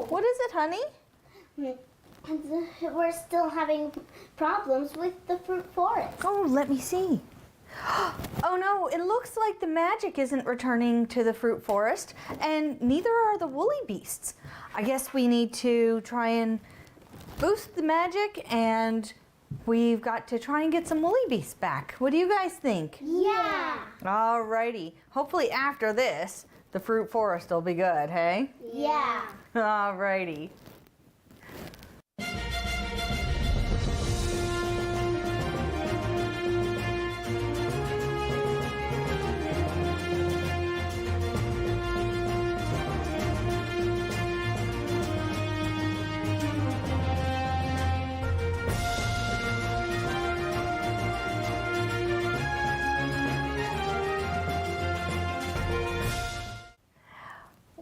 What is it, honey? We're still having problems with the fruit forest. Oh, let me see. Oh no, it looks like the magic isn't returning to the fruit forest, and neither are the woolly beasts. I guess we need to try and boost the magic, and we've got to try and get some woolly beasts back. What do you guys think? Yeah. Alrighty. Hopefully after this, the fruit forest will be good, hey? Yeah. Alrighty.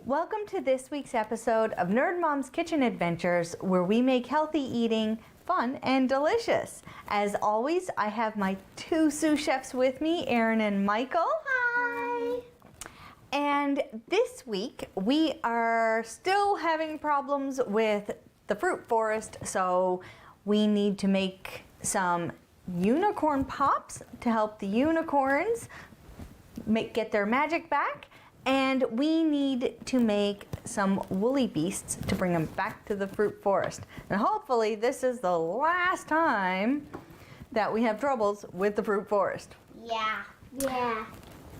Welcome to this week's episode of Nerd Mom's Kitchen Adventures, where we make healthy eating fun and delicious. As always, I have my two sous chefs with me, Erin and Michael. Hi. And this week, we are still having problems with the fruit forest, so we need to make some unicorn pops to help the unicorns get their magic back. And we need to make some woolly beasts to bring them back to the fruit forest. And hopefully this is the last time that we have troubles with the fruit forest. Yeah. Yeah.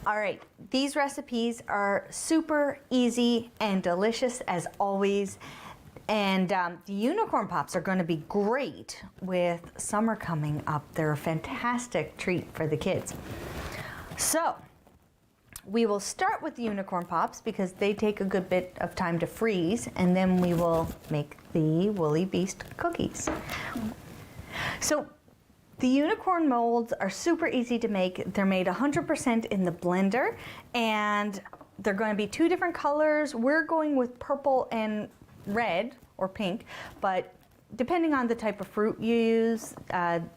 All right, these recipes are super easy and delicious as always. And the unicorn pops are going to be great with summer coming up. They're a fantastic treat for the kids. So, we will start with the unicorn pops because they take a good bit of time to freeze, and then we will make the woolly beast cookies. So the unicorn molds are super easy to make. They're made 100% in the blender, and they're going to be two different colors. We're going with purple and red or pink, but depending on the type of fruit you use,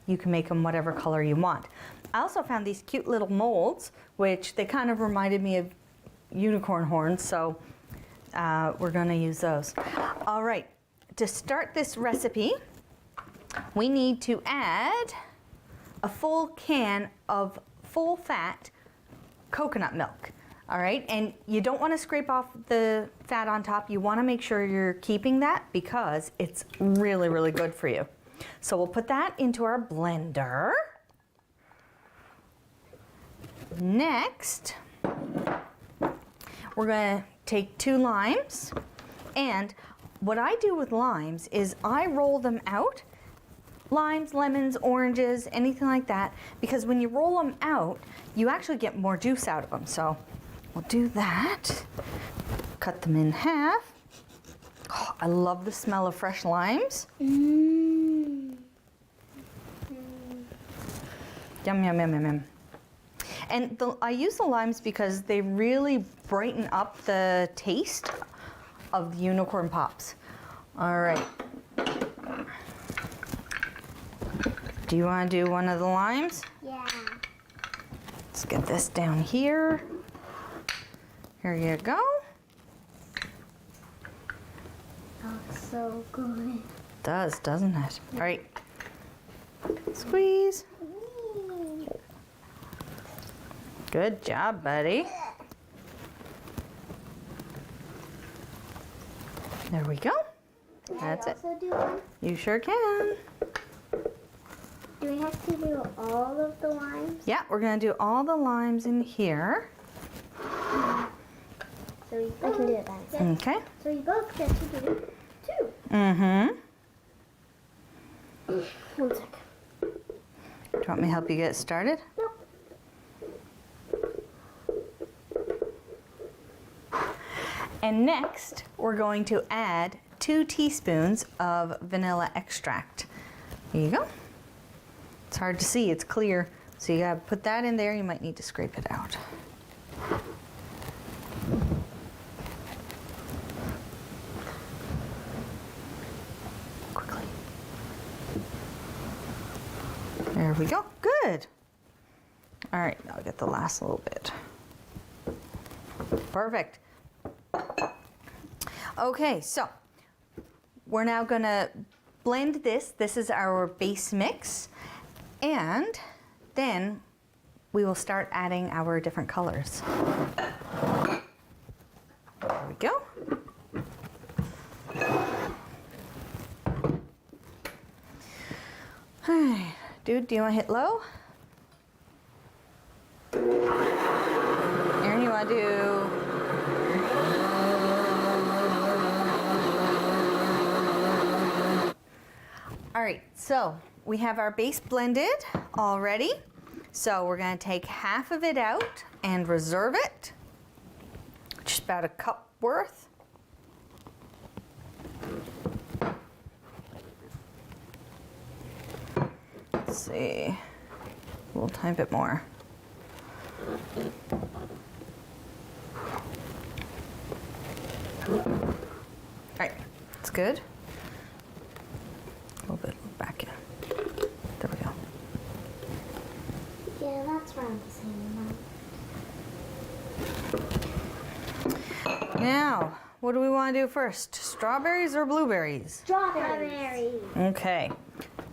you can make them whatever color you want. I also found these cute little molds, which they kind of reminded me of unicorn horns, so we're going to use those. All right, to start this recipe, we need to add a full can of full fat coconut milk. All right, and you don't want to scrape off the fat on top. You want to make sure you're keeping that because it's really, really good for you. So we'll put that into our blender. Next, we're going to take 2 limes, and what I do with limes is I roll them out, limes, lemons, oranges, anything like that, because when you roll them out, you actually get more juice out of them. So we'll do that, cut them in half. Oh, I love the smell of fresh limes. Yum, yum, yum, yum, yum. And I use the limes because they really brighten up the taste of the unicorn pops. All right. Do you want to do one of the limes? Yeah. Let's get this down here. Here you go. Looks so good. Does, doesn't it? All right. Squeeze. Good job, buddy. There we go. That's it. Also do one? You sure can. Do we have to do all of the limes? Yeah, we're going to do all the limes in here. So we both can do it then. Okay. So we both get to do 2. Mm-hmm. 1 second. Do you want me to help you get started? Nope. And next, we're going to add 2 teaspoons of vanilla extract. Here you go. It's hard to see, it's clear. So you gotta put that in there. You might need to scrape it out. Quickly. There we go, good. All right, now I'll get the last little bit. Perfect. Okay, so we're now gonna blend this. This is our base mix. And then we will start adding our different colors. There we go. Hi, dude, do you want to hit low? Erin, you want to do... All right, so we have our base blended already. So we're going to take half of it out and reserve it. Just about a cup worth. Let's see, a little tiny bit more. All right, that's good. A little bit back in. There we go. Yeah, that's around the same amount. Now, what do we want to do first? Strawberries or blueberries? Strawberries. Okay.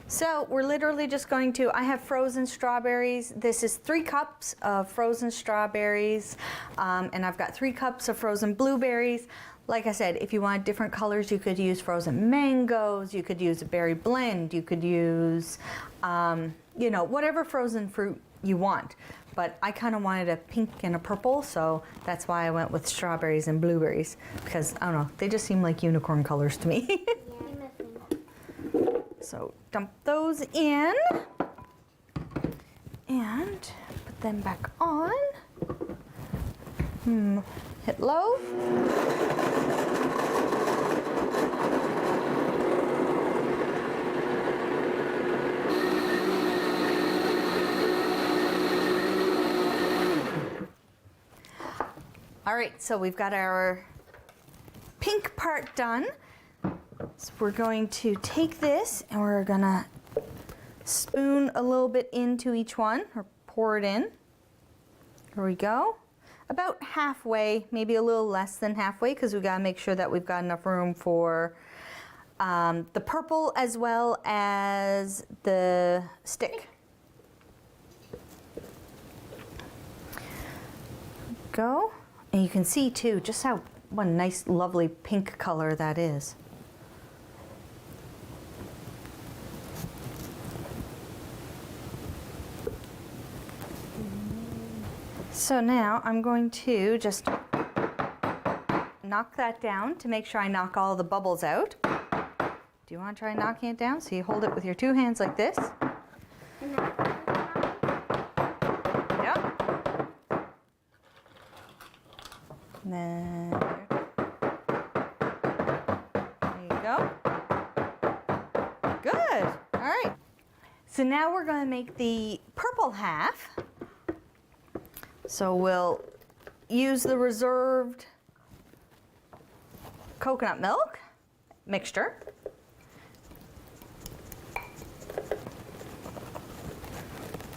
So we're literally just going to, I have frozen strawberries. This is 3 cups of frozen strawberries, and I've got 3 cups of frozen blueberries. Like I said, if you want different colors, you could use frozen mangoes, you could use a berry blend, you could use, you know, whatever frozen fruit you want. But I kind of wanted a pink and a purple, so that's why I went with strawberries and blueberries, because, I don't know, they just seem like unicorn colors to me. So dump those in and put them back on. Hit low. All right, so we've got our pink part done. So we're going to take this and we're gonna spoon a little bit into each one, or pour it in. Here we go. About halfway, maybe a little less than halfway, because we gotta make sure that we've got enough room for the purple as well as the stick. Go. And you can see too just how what a nice lovely pink color that is. So now I'm going to just knock that down to make sure I knock all the bubbles out. Do you want to try knocking it down? So you hold it with your 2 hands like this. Yep. And then there you go. Good. All right. So now we're going to make the purple half. So we'll use the reserved coconut milk mixture.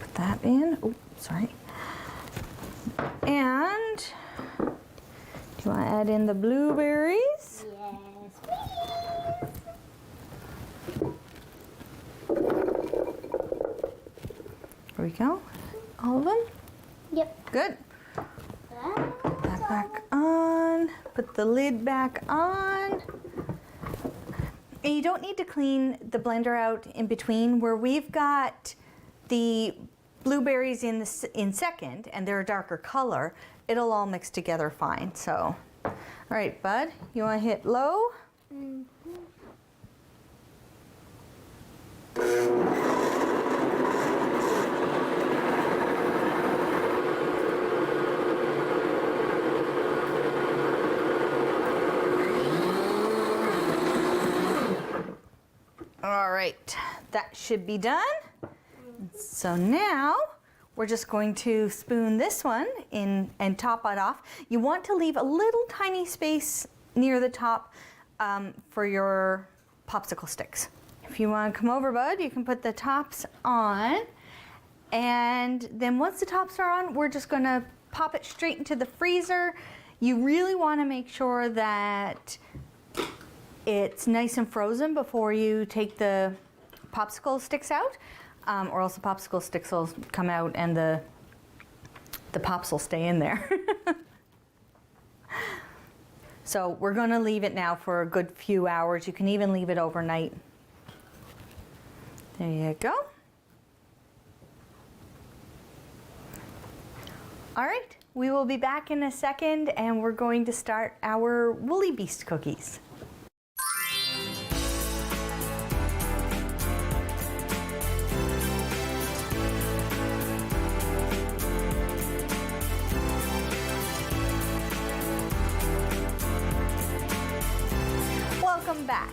Put that in. Oh, sorry. And do you want to add in the blueberries? Yes. There we go. All of them? Yep. Good. Put that back on. Put the lid back on. And you don't need to clean the blender out in between. Where we've got the blueberries in second and they're a darker color, it'll all mix together fine. So, all right, bud, you want to hit low? Mm-hmm. All right, that should be done. So now we're just going to spoon this one in and top it off. You want to leave a little tiny space near the top for your popsicle sticks. If you want to come over, bud, you can put the tops on. And then once the tops are on, we're just going to pop it straight into the freezer. You really want to make sure that it's nice and frozen before you take the popsicle sticks out, or else the popsicle sticks will come out and the pops will stay in there. So we're going to leave it now for a good few hours. You can even leave it overnight. There you go. All right, we will be back in a second and we're going to start our Woolly Beast cookies. Welcome back.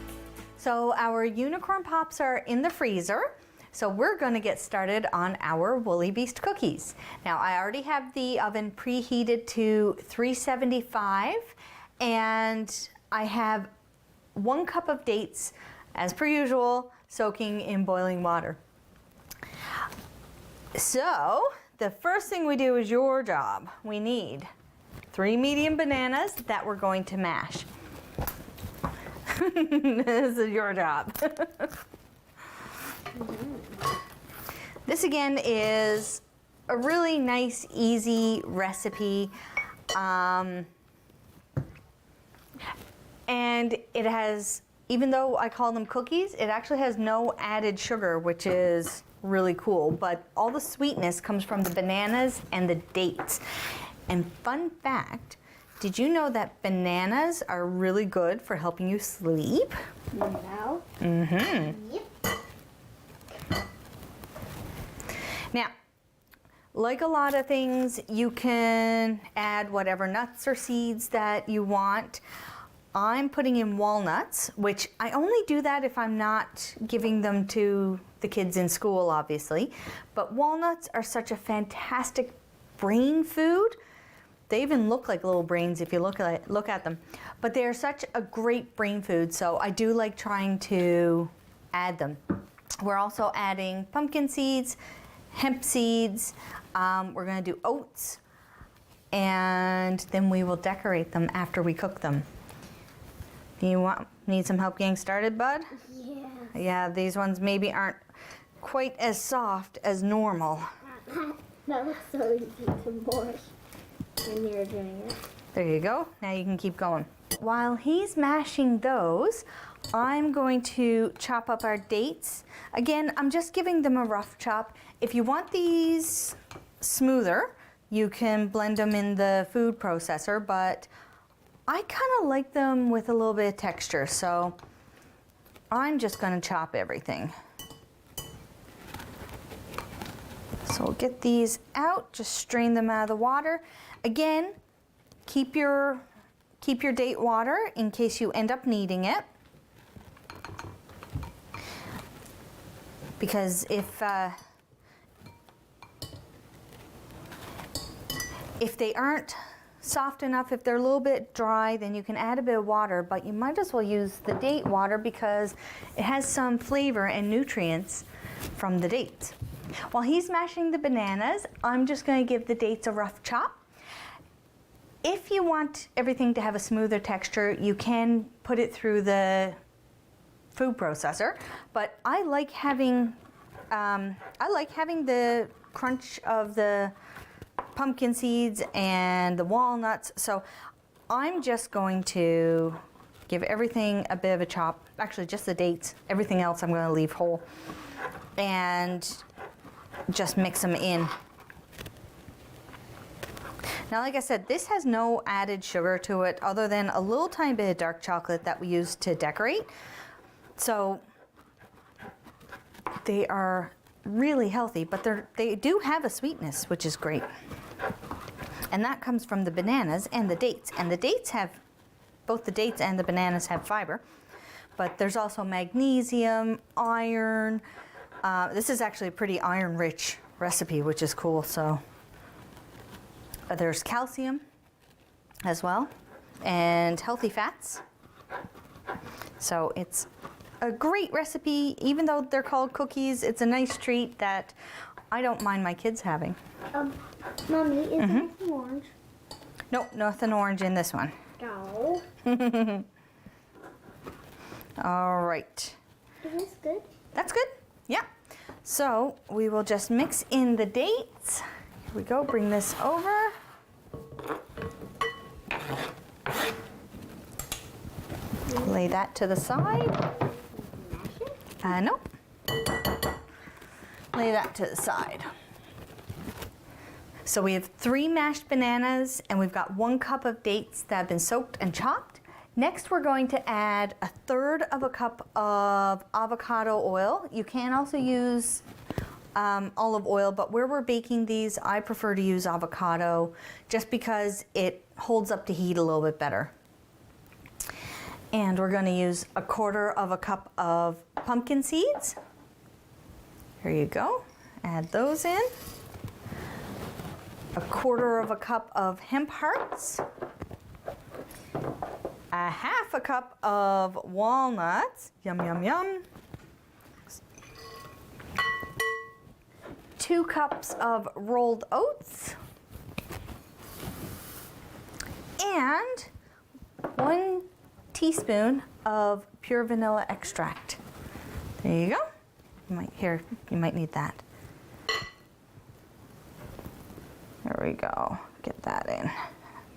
So our unicorn pops are in the freezer. So we're going to get started on our Woolly Beast cookies. Now I already have the oven preheated to 375 and I have 1 cup of dates, as per usual, soaking in boiling water. So the first thing we do is your job. We need 3 medium bananas that we're going to mash. This is your job. This again is a really nice, easy recipe. And it has, even though I call them cookies, it actually has no added sugar, which is really cool. But all the sweetness comes from the bananas and the dates. And fun fact, did you know that bananas are really good for helping you sleep? No. Mm-hmm. Yep. Now, like a lot of things, you can add whatever nuts or seeds that you want. I'm putting in walnuts, which I only do that if I'm not giving them to the kids in school, obviously. But walnuts are such a fantastic brain food. They even look like little brains if you look at them. But they're such a great brain food, so I do like trying to add them. We're also adding pumpkin seeds, hemp seeds, we're going to do oats, and then we will decorate them after we cook them. Do you need some help getting started, bud? Yeah. Yeah, these ones maybe aren't quite as soft as normal. That looks so easy to wash when you're doing it. There you go. Now you can keep going. While he's mashing those, I'm going to chop up our dates. Again, I'm just giving them a rough chop. If you want these smoother, you can blend them in the food processor, but I kind of like them with a little bit of texture, so I'm just going to chop everything. So we'll get these out, just strain them out of the water. Again, keep your date water in case you end up needing it. Because if they aren't soft enough, if they're a little bit dry, then you can add a bit of water, but you might as well use the date water because it has some flavor and nutrients from the dates. While he's mashing the bananas, I'm just going to give the dates a rough chop. If you want everything to have a smoother texture, you can put it through the food processor, but I like having the crunch of the pumpkin seeds and the walnuts, so I'm just going to give everything a bit of a chop. Actually, just the dates. Everything else I'm going to leave whole and just mix them in. Now, like I said, this has no added sugar to it other than a little tiny bit of dark chocolate that we use to decorate. So they are really healthy, but they do have a sweetness, which is great. And that comes from the bananas and the dates. And the dates have, both the dates and the bananas have fiber, but there's also magnesium, iron. This is actually a pretty iron-rich recipe, which is cool. So there's calcium as well, and healthy fats. So it's a great recipe. Even though they're called cookies, it's a nice treat that I don't mind my kids having. Mommy, is there anything orange? Nope, nothing orange in this one. No. All right. Is this good? That's good. Yeah. So we will just mix in the dates. Here we go. Bring this over. Lay that to the side. Mash it? Nope. Lay that to the side. So we have 3 mashed bananas and we've got 1 cup of dates that have been soaked and chopped. Next, we're going to add 1/3 of a cup of avocado oil. You can also use olive oil, but where we're baking these, I prefer to use avocado just because it holds up to heat a little bit better. And we're going to use 1/4 of a cup of pumpkin seeds. Here you go. Add those in. 1/4 of a cup of hemp hearts. 1/2 cup of walnuts. Yum, yum, yum. 2 cups of rolled oats. And 1 teaspoon of pure vanilla extract. There you go. You might need that. There we go. Get that in.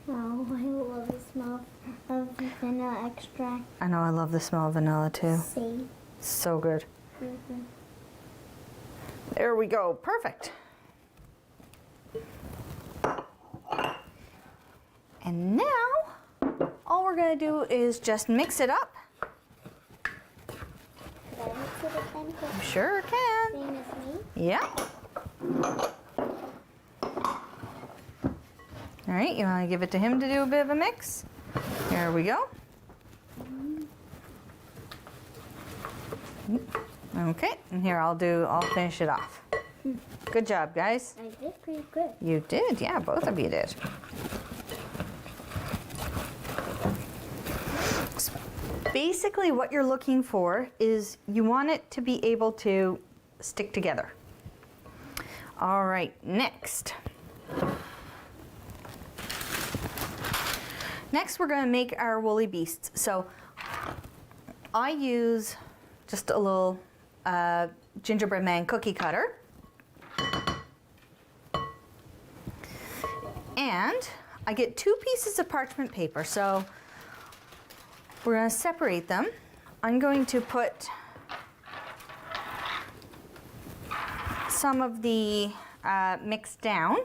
Oh, I love the smell of vanilla extract. I know I love the smell of vanilla too. See? So good. Mm-hmm. There we go. Perfect. And now, all we're going to do is just mix it up. Can I mix it again? You sure can. Same as me? Yeah. All right, you want to give it to him to do a bit of a mix? Here we go. Okay, and here I'll finish it off. Good job, guys. I did pretty good. You did, yeah, both of you did. Basically what you're looking for is you want it to be able to stick together. All right, next. Next we're going to make our woolly beasts. So I use just a little gingerbread man cookie cutter. And I get 2 pieces of parchment paper. So we're going to separate them. I'm going to put some of the mix down.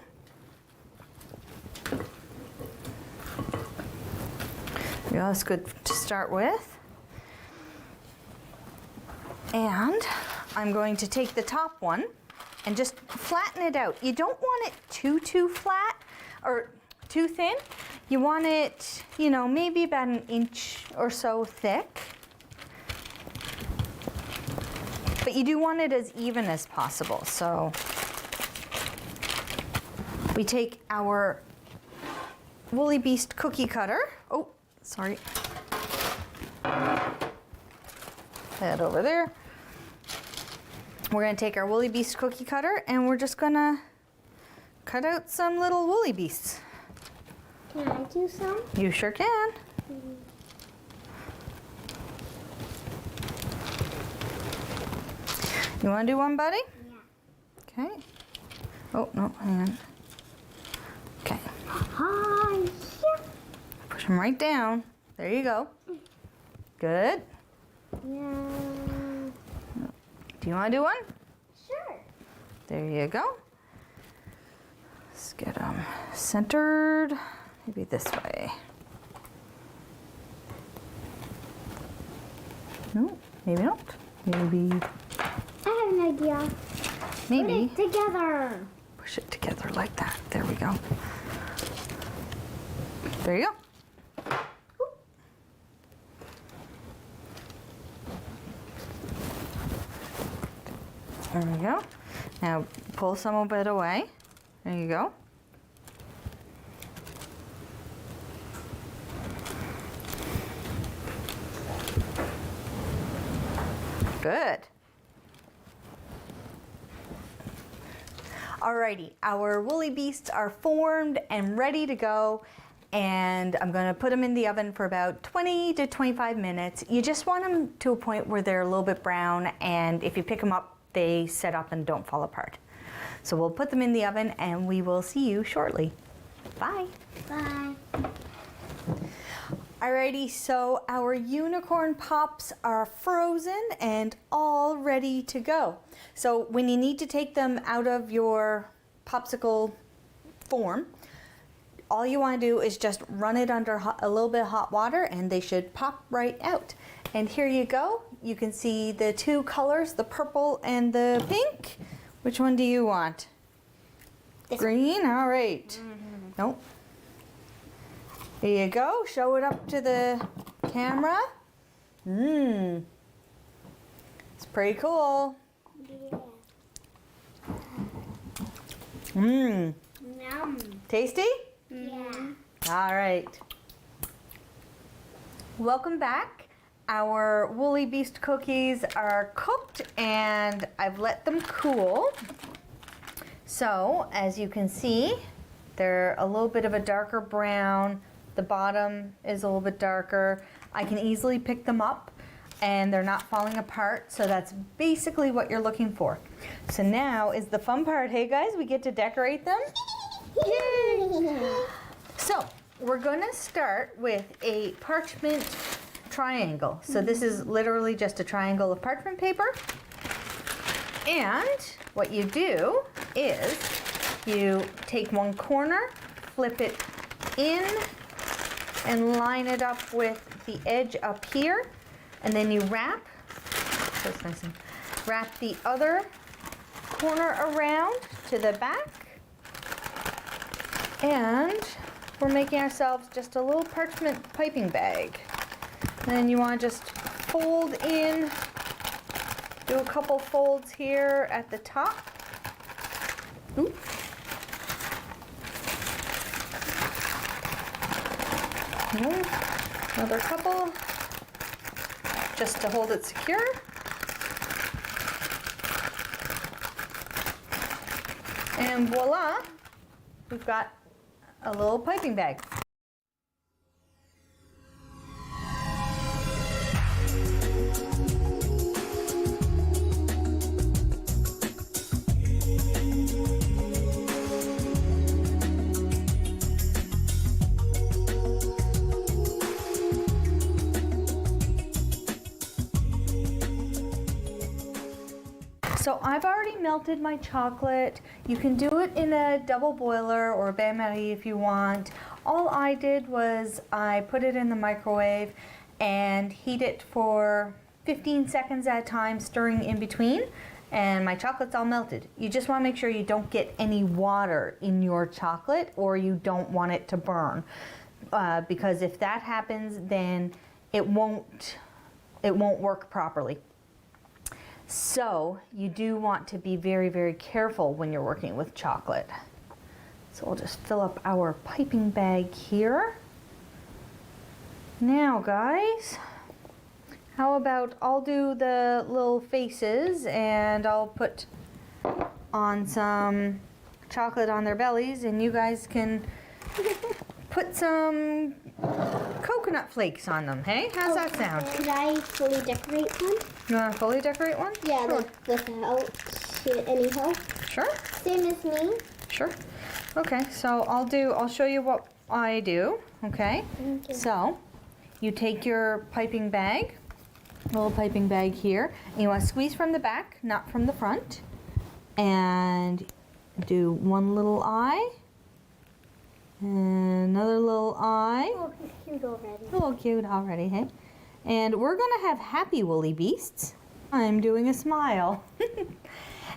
Yeah, that's good to start with. And I'm going to take the top one and just flatten it out. You don't want it too flat or too thin. You want it, maybe about 1 inch or so thick. But you do want it as even as possible. So we take our Woolly Beast cookie cutter. Oh, sorry. Head over there. We're going to take our Woolly Beast cookie cutter and we're just going to cut out some little woolly beasts. Can I do some? You sure can. You want to do one, buddy? Yeah. Okay. Oh, no, hang on. Okay. Hi. Yeah. Push them right down. There you go. Good. Yeah. Do you want to do one? Sure. There you go. Let's get them centered. Maybe this way. No, maybe not. Maybe. I have an idea. Maybe. Put it together. Push it together like that. There we go. There you go. There we go. Now pull some of it away. There you go. Good. Alrighty, our woolly beasts are formed and ready to go. and I'm gonna put them in the oven for about 20 to 25 minutes. You just want them to a point where they're a little bit brown, and if you pick them up, they set up and don't fall apart. So we'll put them in the oven and we will see you shortly. Bye. Bye. Alrighty, so our unicorn pops are frozen and all ready to go. So when you need to take them out of your popsicle form, all you want to do is just run it under a little bit of hot water and they should pop right out. And here you go. You can see the two colors, the purple and the pink. Which one do you want? Green? All right. Nope. There you go. Show it up to the camera. It's pretty cool. Yum. Tasty? Yeah. All right. Welcome back. Our Woolly Beast cookies are cooked and I've let them cool. So as you can see, they're a little bit of a darker brown. The bottom is a little bit darker. I can easily pick them up and they're not falling apart. So that's basically what you're looking for. So now is the fun part. Hey guys, we get to decorate them. Yay! So we're gonna start with a parchment triangle. So this is literally just a triangle of parchment paper. And what you do is you take one corner, flip it in, and line it up with the edge up here. And then you wrap, so it's nice and wrap the other corner around to the back. And we're making ourselves just a little parchment piping bag. And then you want to just fold in, do a couple folds here at the top. Ooh. Another couple, just to hold it secure. And voila, we've got a little piping bag. So I've already melted my chocolate. You can do it in a double boiler or a bain-marie if you want. All I did was I put it in the microwave and heat it for 15 seconds at a time, stirring in between, and my chocolate's all melted. You just want to make sure you don't get any water in your chocolate or you don't want it to burn. Because if that happens, then it won't work properly. So you do want to be very, very careful when you're working with chocolate. So we'll just fill up our piping bag here. Now guys, how about I'll do the little faces and I'll put on some chocolate on their bellies and you guys can put some coconut flakes on them, hey? How's that sound? Could I fully decorate one? You want to fully decorate one? Yeah, Sure. like without any help. Sure. Same as me. Sure. Okay, so I'll show you what I do, okay? Okay. So, you take your piping bag, little piping bag here, and you want to squeeze from the back, not from the front. And do one little eye, and another little eye. Oh, he's cute already. A little cute already, hey? And we're gonna have happy woolly beasts. I'm doing a smile.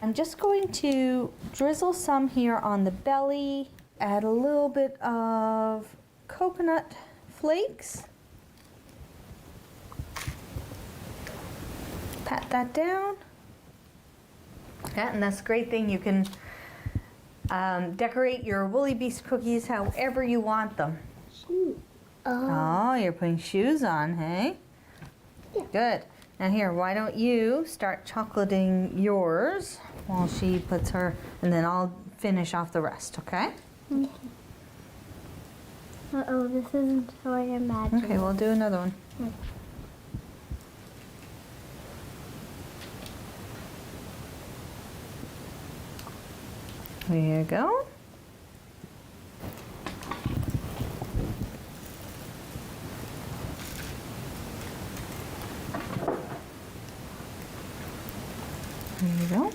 I'm just going to drizzle some here on the belly, add a little bit of coconut flakes. Pat that down. Yeah, and that's a great thing. You can decorate your Woolly Beast cookies however you want them. Shoot. Oh, you're putting shoes on, hey? Yeah. Good. Now here, why don't you start chocolating yours while she puts her, and then I'll finish off the rest, okay? Okay. Uh-oh, this isn't how I imagined. Okay, we'll do another one. There you go. There you go.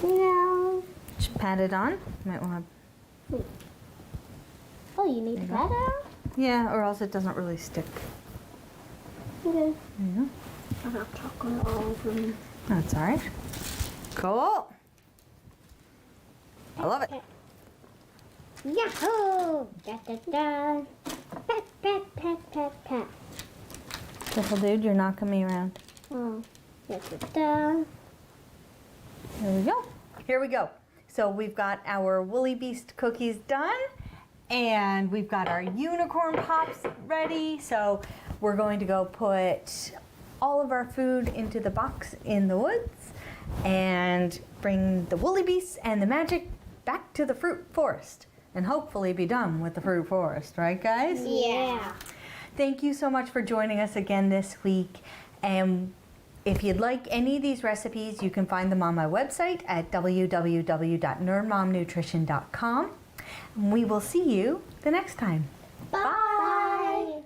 No. Just pat it on. Might want to. Oh, you need There you that go. out? Yeah, or else it doesn't really stick. Okay. There you I have chocolate all over me. go. That's all right. Cool. I love it. Yahoo! Da da da. Pat, pat, pat, pat, pat. Careful, dude. You're knocking me around. Oh. Da da da. There we go. Here we go. So we've got our Woolly Beast cookies done, and we've got our unicorn pops ready. So we're going to go put all of our food into the box in the woods and bring the Woolly Beasts and the magic back to the fruit forest and hopefully be done with the fruit forest, right guys? Yeah. Thank you so much for joining us again this week. And if you'd like any of these recipes, you can find them on my website at www.nerdmomnutrition.com. We will see you the next time. Bye.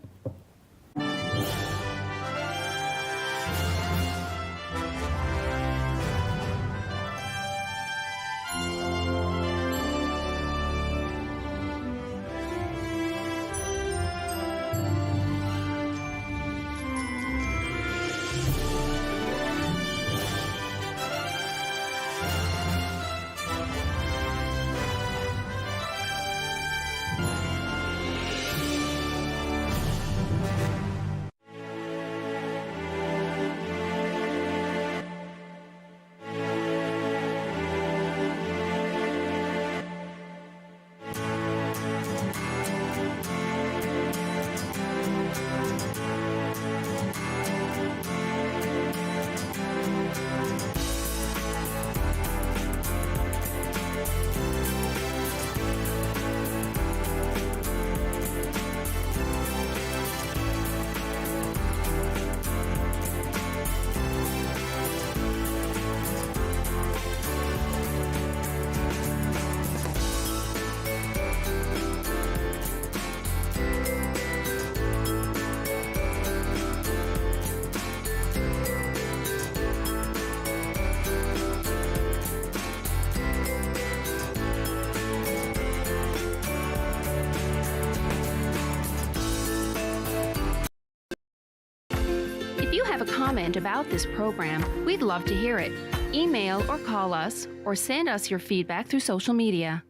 If you have a comment about this program, we'd love to hear it. Email or call us, or send us your feedback through social media.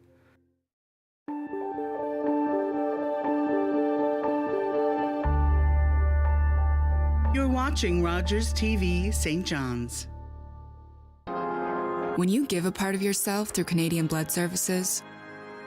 You're watching Rogers TV St. John's. When you give a part of yourself through Canadian Blood Services,